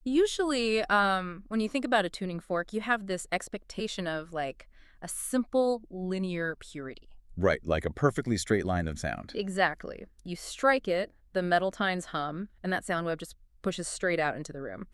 Usually, when you think about a tuning fork, you have this expectation of like a simple linear purity. Right, like a perfectly straight line of sound. Exactly. You strike it, the metal tines hum, and that sound wave just pushes straight out into the room.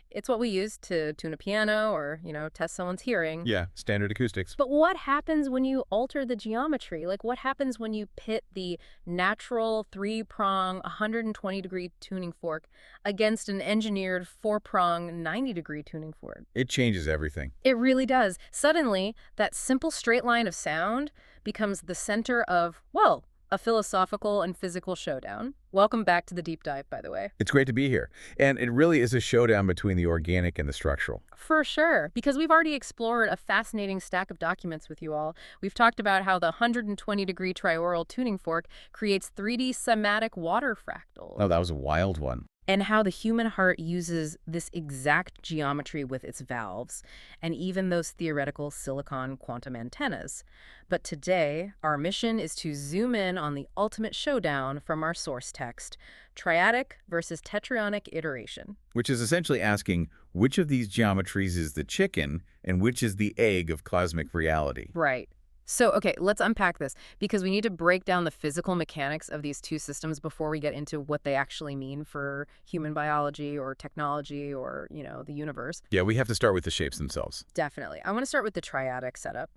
It's what we use to tune a piano or, test someone's hearing. Yeah, standard acoustics. But what happens when you alter the geometry? Like, what happens when you pit the natural three-prong 120-degree tuning fork against an engineered four-prong 90-degree tuning fork? It changes everything. It really does. Suddenly, that simple straight line of sound becomes the center of, well, a philosophical and physical showdown. Welcome back to the deep dive, by the way. It's great to be here. And it really is a showdown between the organic and the structural. For sure, because we've already explored a fascinating stack of documents with you all. We've talked about how the 120-degree triaural tuning fork creates 3D cymatic water fractals. Oh, that was a wild one. And how the human heart uses this exact geometry with its valves, and even those theoretical silicon quantum antennas. But today, our mission is to zoom in on the ultimate showdown from our source text, Triadic versus Tetraonic iteration. Which is essentially asking which of these geometries is the chicken and which is the egg of cosmic reality. Right. So, okay, let's unpack this, because we need to break down the physical mechanics of these two systems before we get into what they actually mean for human biology or technology or, the universe. Yeah, we have to start with the shapes themselves. Definitely. I want to start with the triadic setup.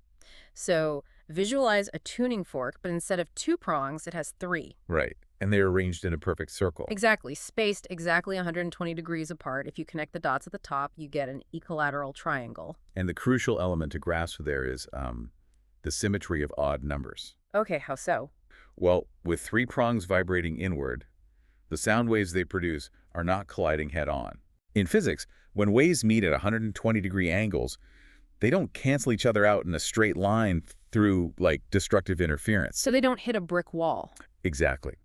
So, visualize a tuning fork, but instead of two prongs, it has three. Right. And they're arranged in a perfect circle. Exactly. Spaced exactly 120 degrees apart. If you connect the dots at the top, you get an equilateral triangle. And the crucial element to grasp there is the symmetry of odd numbers. Okay, how so? Well, with three prongs vibrating inward, the sound waves they produce are not colliding head-on. In physics, when waves meet at 120-degree angles, they don't cancel each other out in a straight line through, like, destructive interference. So they don't hit a brick wall. Exactly.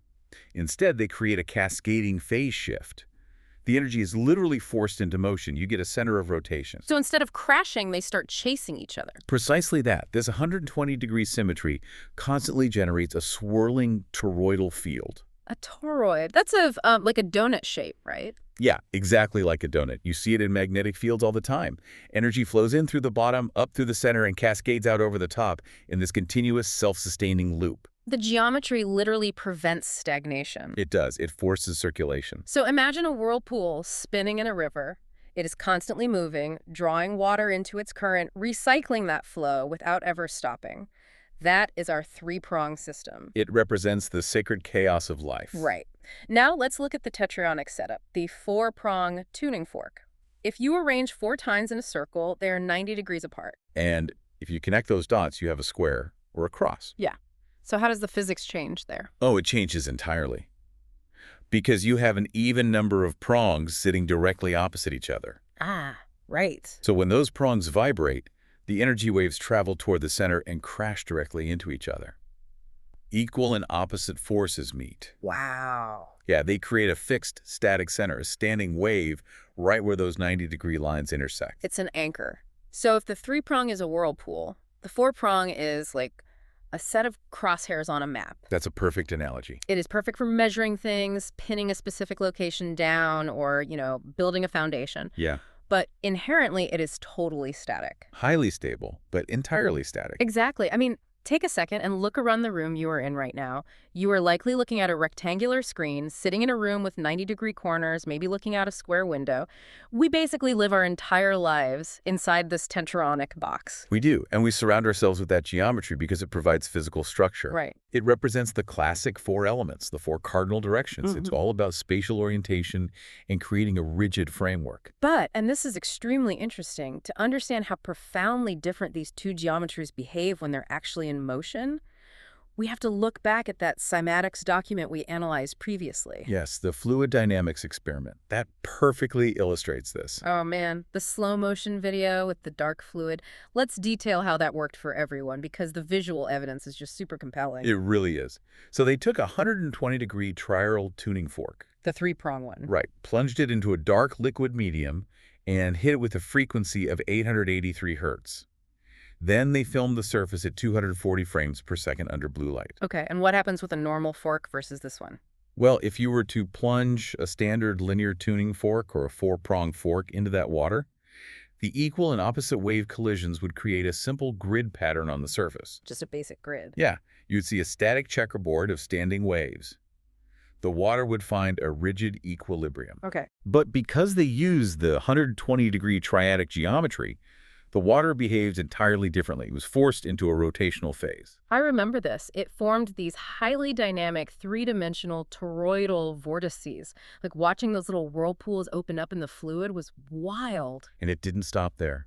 Instead, they create a cascading phase shift. The energy is literally forced into motion. You get a center of rotation. So instead of crashing, they start chasing each other. Precisely that. This 120-degree symmetry constantly generates a swirling toroidal field. A toroid. That's like a donut shape, right? Yeah, exactly like a donut. You see it in magnetic fields all the time. Energy flows in through the bottom, up through the center, and cascades out over the top in this continuous self-sustaining loop. The geometry literally prevents stagnation. It does. It forces circulation. So imagine a whirlpool spinning in a river. It is constantly moving, drawing water into its current, recycling that flow without ever stopping. That is our three-prong system. It represents the sacred chaos of life. Right. Now let's look at the Tetraonic setup, the four-prong tuning fork. If you arrange four tines in a circle, they are 90 degrees apart. And if you connect those dots, you have a square or a cross. Yeah. So how does the physics change there? Oh, it changes entirely. Because you have an even number of prongs sitting directly opposite each other. Ah, right. So when those prongs vibrate, the energy waves travel toward the center and crash directly into each other. Equal and opposite forces meet. Wow. Yeah, they create a fixed static center, a standing wave right where those 90-degree lines intersect. It's an anchor. So if the three-prong is a whirlpool, the four-prong is like a set of crosshairs on a map. That's a perfect analogy. It is perfect for measuring things, pinning a specific location down, or, building a foundation. Yeah. But inherently, it is totally static. Highly stable, but entirely static. Exactly. I mean, take a second and look around the room you are in right now. You are likely looking at a rectangular screen, sitting in a room with 90-degree corners, maybe looking out a square window. We basically live our entire lives inside this Tetraonic box. We do, and we surround ourselves with that geometry because it provides physical structure. Right. It represents the classic four elements, the four cardinal directions. It's all about spatial orientation and creating a rigid framework. But, and this is extremely interesting, to understand how profoundly different these two geometries behave when they're actually in motion, we have to look back at that cymatics document we analyzed previously. Yes, the fluid dynamics experiment. That perfectly illustrates this. Oh man, the slow motion video with the dark fluid. Let's detail how that worked for everyone, because the visual evidence is just super compelling. It really is. So they took a 120-degree triaural tuning fork. The three-prong one. Right. Plunged it into a dark liquid medium and hit it with a frequency of 883 hertz. Then they filmed the surface at 240 frames per second under blue light. Okay, and what happens with a normal fork versus this one? Well, if you were to plunge a standard linear tuning fork or a four-prong fork into that water, the equal and opposite wave collisions would create a simple grid pattern on the surface. Just a basic grid. Yeah, you'd see a static checkerboard of standing waves. The water would find a rigid equilibrium. Okay. But because they use the 120-degree triadic geometry, the water behaves entirely differently. It was forced into a rotational phase. I remember this. It formed these highly dynamic three-dimensional toroidal vortices. Like watching those little whirlpools open up in the fluid was wild. And it didn't stop there.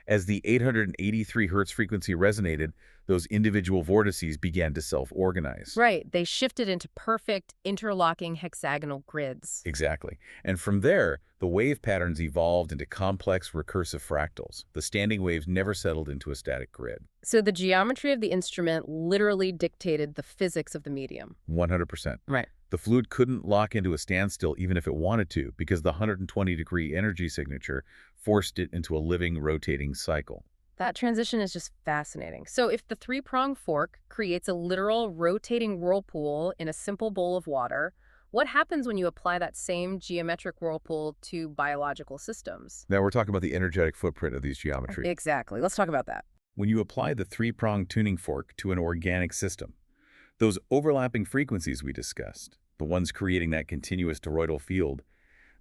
As the 883 hertz frequency resonated, those individual vortices began to self-organize. Right. They shifted into perfect interlocking hexagonal grids. Exactly. And from there, the wave patterns evolved into complex recursive fractals. The standing waves never settled into a static grid. So the geometry of the instrument literally dictated the physics of the medium. 100%. Right. The fluid couldn't lock into a standstill even if it wanted to, because the 120-degree energy signature forced it into a living, rotating cycle. That transition is just fascinating. So if the three-prong fork creates a literal rotating whirlpool in a simple bowl of water, what happens when you apply that same geometric whirlpool to biological systems? Now we're talking about the energetic footprint of these geometries. Exactly. Let's talk about that. When you apply the three-prong tuning fork to an organic system, those overlapping frequencies we discussed, the ones creating that continuous toroidal field,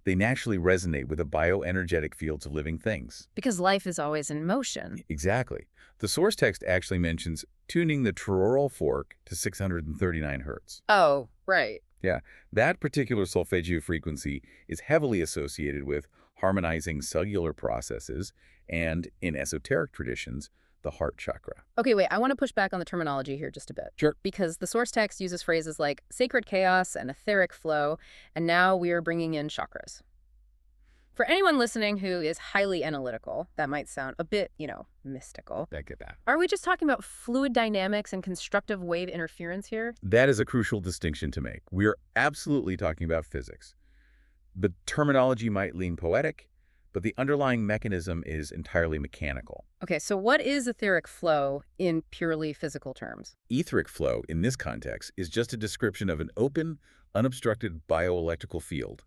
they naturally resonate with the bioenergetic fields of living things. Because life is always in motion. Exactly. The source text actually mentions tuning the Triaural fork to 639 hertz. Oh, right. Yeah, that particular solfeggio frequency is heavily associated with harmonizing cellular processes and, in esoteric traditions, the heart chakra. Okay, wait, I want to push back on the terminology here just a bit. Sure. Because the source text uses phrases like sacred chaos and etheric flow, and now we are bringing in chakras. For anyone listening who is highly analytical, that might sound a bit, mystical. I get that. Are we just talking about fluid dynamics and constructive wave interference here? That is a crucial distinction to make. We are absolutely talking about physics. The terminology might lean poetic, but the underlying mechanism is entirely mechanical. Okay, so what is etheric flow in purely physical terms? Etheric flow, in this context, is just a description of an open, unobstructed bioelectrical field.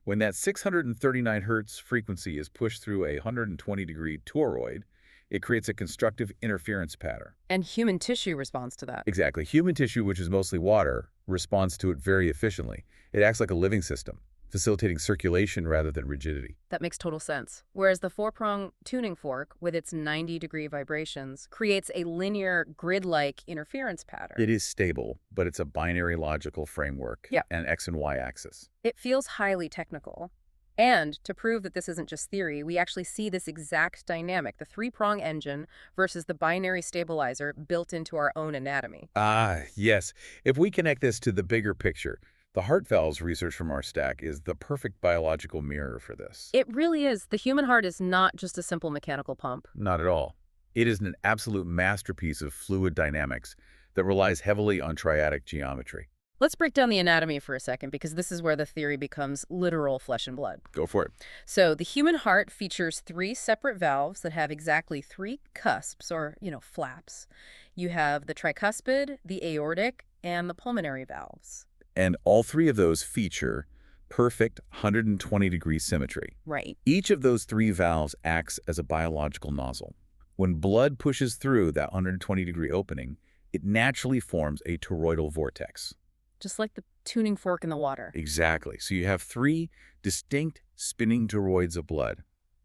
When that 639 hertz frequency is pushed through a 120-degree toroid, it creates a constructive interference pattern. And human tissue responds to that. Exactly. Human tissue, which is mostly water, responds to it very efficiently. It acts like a living system, facilitating circulation rather than rigidity. That makes total sense. Whereas the four-prong tuning fork, with its 90-degree vibrations, creates a linear, grid-like interference pattern. It is stable, but it's a binary logical framework, Yeah. an X and Y axis. It feels highly technical. And to prove that this isn't just theory, we actually see this exact dynamic, the three-prong engine versus the binary stabilizer built into our own anatomy. Ah, yes. If we connect this to the bigger picture, the heart valves research from our stack is the perfect biological mirror for this. It really is. The human heart is not just a simple mechanical pump. Not at all. It is an absolute masterpiece of fluid dynamics that relies heavily on triadic geometry. Let's break down the anatomy for a second, because this is where the theory becomes literal flesh and blood. Go for it. So the human heart features three separate valves that have exactly three cusps, or, flaps. You have the tricuspid, the aortic, and the pulmonary valves. And all three of those feature perfect 120-degree symmetry. Right. Each of those three valves acts as a biological nozzle. When blood pushes through that 120-degree opening, it naturally forms a toroidal vortex. Just like the tuning fork in the water. Exactly. So you have three distinct spinning toroids of blood.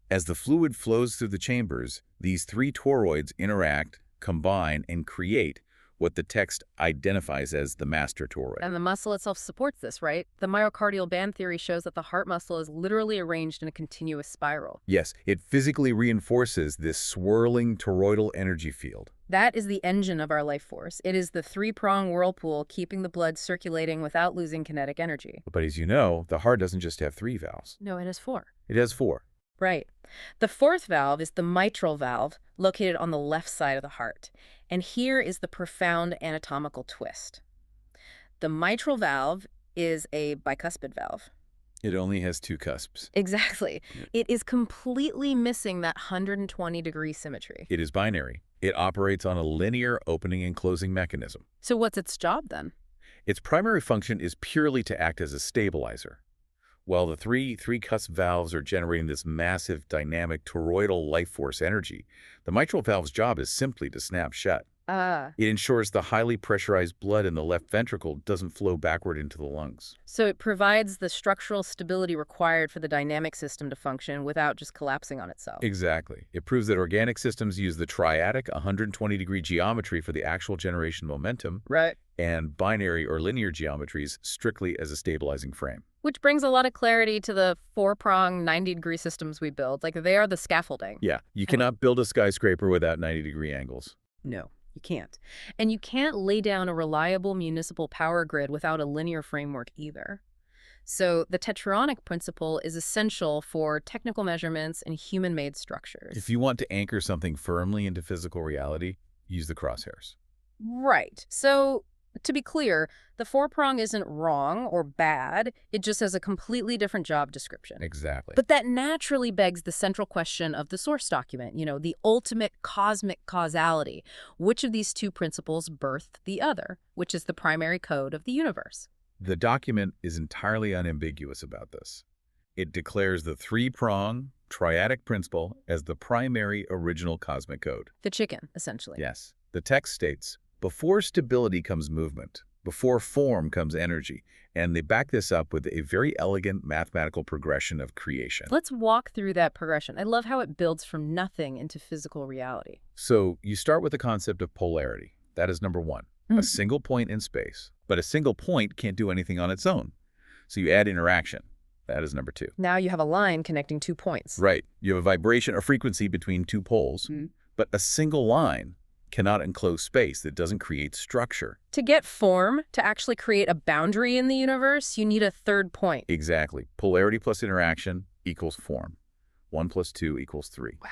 As the fluid flows through the chambers, these three toroids interact, combine, and create what the text identifies as the master toroid. And the muscle itself supports this, right? The myocardial band theory shows that the heart muscle is literally arranged in a continuous spiral. Yes, it physically reinforces this swirling toroidal energy field. That is the engine of our life force. It is the three-prong whirlpool keeping the blood circulating without losing kinetic energy. But as you know, the heart doesn't just have three valves. No, it has four. It has four. Right. The fourth valve is the mitral valve, located on the left side of the heart. And here is the profound anatomical twist. The mitral valve is a bicuspid valve. It only has two cusps. Exactly. It is completely missing that 120-degree symmetry. It is binary. It operates on a linear opening and closing mechanism. So what's its job then? Its primary function is purely to act as a stabilizer. While the three cusp valves are generating this massive dynamic toroidal life force energy, the mitral valve's job is simply to snap shut. Ah. It ensures the highly pressurized blood in the left ventricle doesn't flow backward into the lungs. So it provides the structural stability required for the dynamic system to function without just collapsing on itself. Exactly. It proves that organic systems use the triadic 120-degree geometry for the actual generation momentum, Right. and binary or linear geometries strictly as a stabilizing frame. Which brings a lot of clarity to the four-prong 90-degree systems we build. Like, they are the scaffolding. Yeah, you cannot build a skyscraper without 90-degree angles. No, you can't. And you can't lay down a reliable municipal power grid without a linear framework either. So the Tetraonic principle is essential for technical measurements and human-made structures. If you want to anchor something firmly into physical reality, use the crosshairs. Right. So, to be clear, the four-prong isn't wrong or bad. It just has a completely different job description. Exactly. But that naturally begs the central question of the source document, the ultimate cosmic causality. Which of these two principles birthed the other? Which is the primary code of the universe? The document is entirely unambiguous about this. It declares the three-prong triadic principle as the primary original cosmic code. The chicken, essentially. Yes. The text states, before stability comes movement, before form comes energy, and they back this up with a very elegant mathematical progression of creation. Let's walk through that progression. I love how it builds from nothing into physical reality. So you start with the concept of polarity. That is number one, a single point in space. But a single point can't do anything on its own. So you add interaction. That is number two. Now you have a line connecting 2 points. Right. You have a vibration or frequency between two poles, but a single line cannot enclose space. That doesn't create structure. To get form, to actually create a boundary in the universe, you need a third point. Exactly. Polarity plus interaction equals form. 1 plus 2 equals 3. Wow.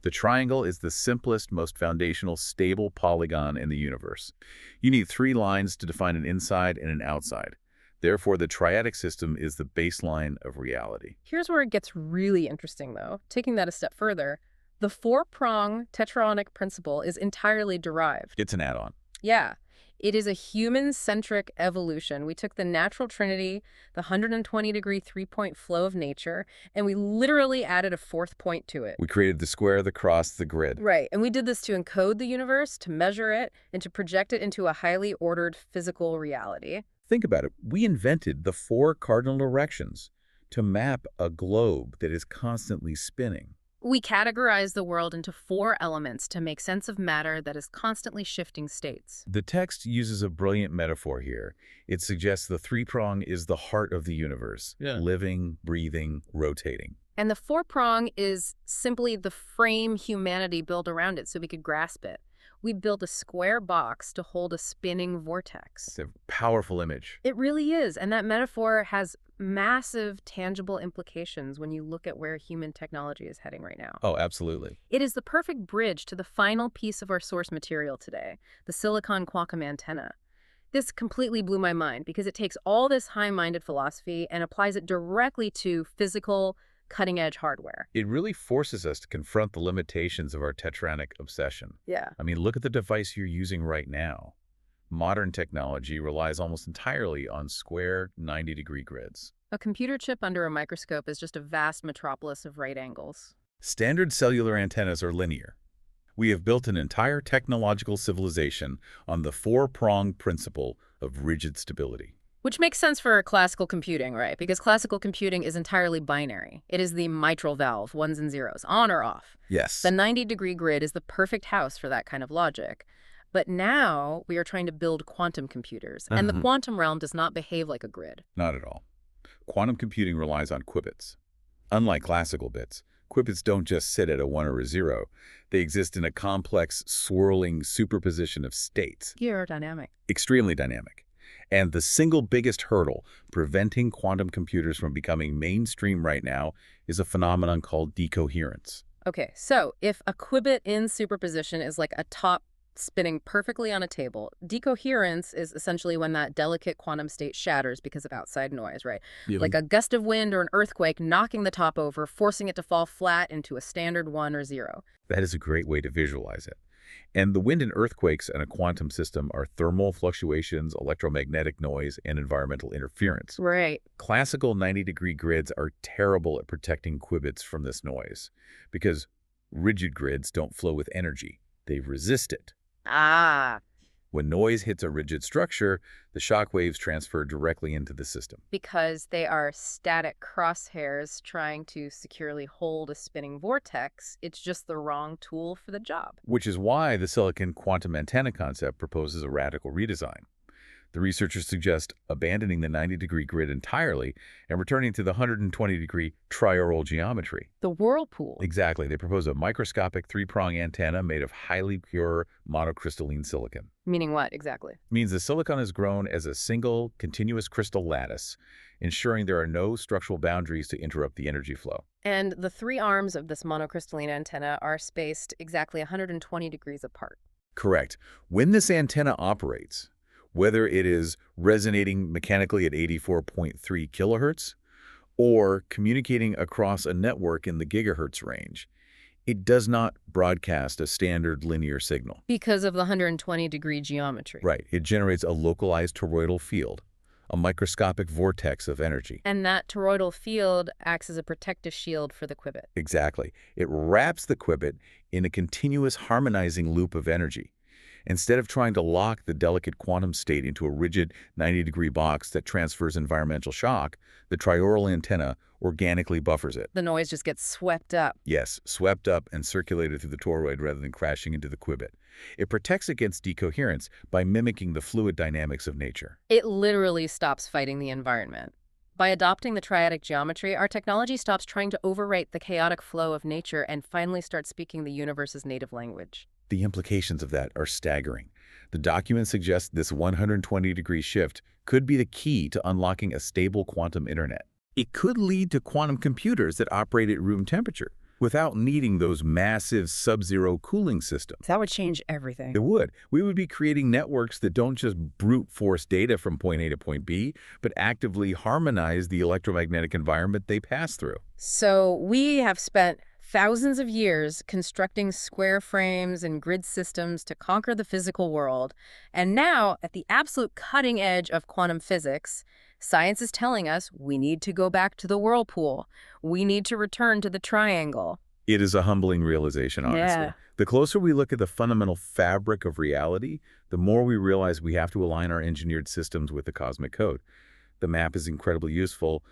The triangle is the simplest, most foundational, stable polygon in the universe. You need 3 lines to define an inside and an outside. Therefore, the triadic system is the baseline of reality. Here's where it gets really interesting, though. Taking that a step further, the four-prong Tetraonic principle is entirely derived. It's an add-on. Yeah. It is a human-centric evolution. We took the natural trinity, the 120-degree three-point flow of nature, and we literally added a fourth point to it. We created the square, the cross, the grid. Right, and we did this to encode the universe, to measure it, and to project it into a highly ordered physical reality. Think about it. We invented the 4 cardinal directions to map a globe that is constantly spinning. We categorize the world into 4 elements to make sense of matter that is constantly shifting states. The text uses a brilliant metaphor here. It suggests the three-prong is the heart of the universe, living, breathing, rotating. And the four-prong is simply the frame humanity built around it so we could grasp it. We built a square box to hold a spinning vortex. It's a powerful image. It really is, and that metaphor has massive tangible implications when you look at where human technology is heading right now. Oh, absolutely. It is the perfect bridge to the final piece of our source material today, the silicon quantum antenna. This completely blew my mind because it takes all this high-minded philosophy and applies it directly to physical, cutting-edge hardware. It really forces us to confront the limitations of our tetranic obsession. Yeah. I mean, look at the device you're using right now. Modern technology relies almost entirely on square 90-degree grids. A computer chip under a microscope is just a vast metropolis of right angles. Standard cellular antennas are linear. We have built an entire technological civilization on the 4-pronged principle of rigid stability. Which makes sense for classical computing, right? Because classical computing is entirely binary. It is the mitral valve, ones and zeros, on or off. Yes. The 90-degree grid is the perfect house for that kind of logic. But now we are trying to build quantum computers, and the quantum realm does not behave like a grid. Not at all. Quantum computing relies on qubits. Unlike classical bits, qubits don't just sit at a 1 or a 0. They exist in a complex, swirling superposition of states. Aerodynamic. Extremely dynamic. And the single biggest hurdle preventing quantum computers from becoming mainstream right now is a phenomenon called decoherence. Okay, so if a qubit in superposition is like a top spinning perfectly on a table, decoherence is essentially when that delicate quantum state shatters because of outside noise, right? Like a gust of wind or an earthquake knocking the top over, forcing it to fall flat into a standard 1 or 0. That is a great way to visualize it. And the wind and earthquakes in a quantum system are thermal fluctuations, electromagnetic noise, and environmental interference. Right. Classical 90-degree grids are terrible at protecting qubits from this noise because rigid grids don't flow with energy. They resist it. Ah, When noise hits a rigid structure, the shock waves transfer directly into the system, because they are static crosshairs trying to securely hold a spinning vortex. It's just the wrong tool for the job. which is why the silicon quantum antenna concept proposes a radical redesign. The researchers suggest abandoning the 90-degree grid entirely and returning to the 120-degree triaural geometry. The whirlpool. Exactly. They propose a microscopic three-prong antenna made of highly pure monocrystalline silicon. Meaning what exactly? Means the silicon is grown as a single, continuous crystal lattice, ensuring there are no structural boundaries to interrupt the energy flow. And the three arms of this monocrystalline antenna are spaced exactly 120 degrees apart. Correct. When this antenna operates, whether it is resonating mechanically at 84.3 kilohertz or communicating across a network in the gigahertz range, it does not broadcast a standard linear signal. Because of the 120-degree geometry. Right. It generates a localized toroidal field, a microscopic vortex of energy. And that toroidal field acts as a protective shield for the qubit. Exactly. It wraps the qubit in a continuous harmonizing loop of energy. Instead of trying to lock the delicate quantum state into a rigid 90-degree box that transfers environmental shock, the triaural antenna organically buffers it. The noise just gets swept up. Yes, swept up and circulated through the toroid rather than crashing into the qubit. It protects against decoherence by mimicking the fluid dynamics of nature. It literally stops fighting the environment. By adopting the triadic geometry, our technology stops trying to overwrite the chaotic flow of nature and finally starts speaking the universe's native language. The implications of that are staggering. The document suggests this 120-degree shift could be the key to unlocking a stable quantum internet. It could lead to quantum computers that operate at room temperature without needing those massive sub-zero cooling systems. That would change everything. It would. We would be creating networks that don't just brute force data from point A to point B, but actively harmonize the electromagnetic environment they pass through. So we have spent thousands of years constructing square frames and grid systems to conquer the physical world. And now, at the absolute cutting edge of quantum physics, science is telling us we need to go back to the whirlpool. We need to return to the triangle. It is a humbling realization, honestly. Yeah. The closer we look at the fundamental fabric of reality, the more we realize we have to align our engineered systems with the cosmic code. The map is incredibly useful,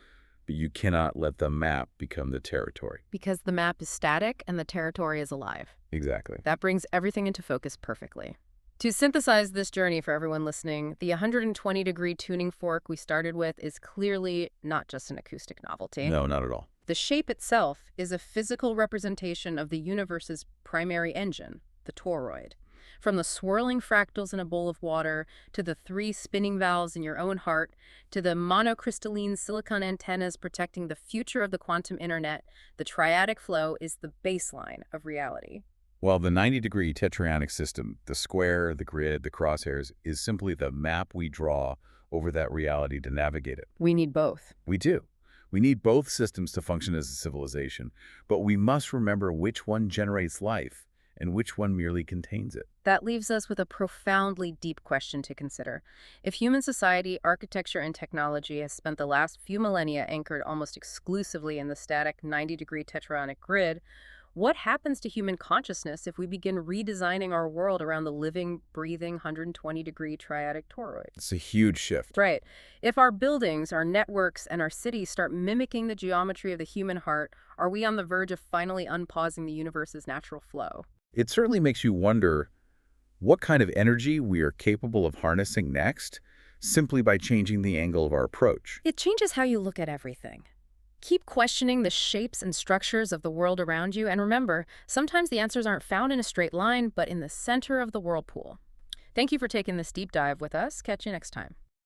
but you cannot let the map become the territory. Because the map is static and the territory is alive. Exactly. That brings everything into focus perfectly. To synthesize this journey for everyone listening, the 120-degree tuning fork we started with is clearly not just an acoustic novelty. No, not at all. The shape itself is a physical representation of the universe's primary engine, the toroid. From the swirling fractals in a bowl of water, to the 3 spinning valves in your own heart, to the monocrystalline silicon antennas protecting the future of the quantum internet, the triadic flow is the baseline of reality. While the 90-degree Tetraonic system, the square, the grid, the crosshairs, is simply the map we draw over that reality to navigate it. We need both. We do. We need both systems to function as a civilization, but we must remember which one generates life and which one merely contains it. That leaves us with a profoundly deep question to consider. If human society, architecture, and technology has spent the last few millennia anchored almost exclusively in the static 90-degree Tetraonic grid, what happens to human consciousness if we begin redesigning our world around the living, breathing 120-degree triadic toroid? It's a huge shift. Right. If our buildings, our networks, and our cities start mimicking the geometry of the human heart, are we on the verge of finally unpausing the universe's natural flow? It certainly makes you wonder what kind of energy we are capable of harnessing next, simply by changing the angle of our approach. It changes how you look at everything. Keep questioning the shapes and structures of the world around you, and remember, sometimes the answers aren't found in a straight line, but in the center of the whirlpool. Thank you for taking this deep dive with us. Catch you next time.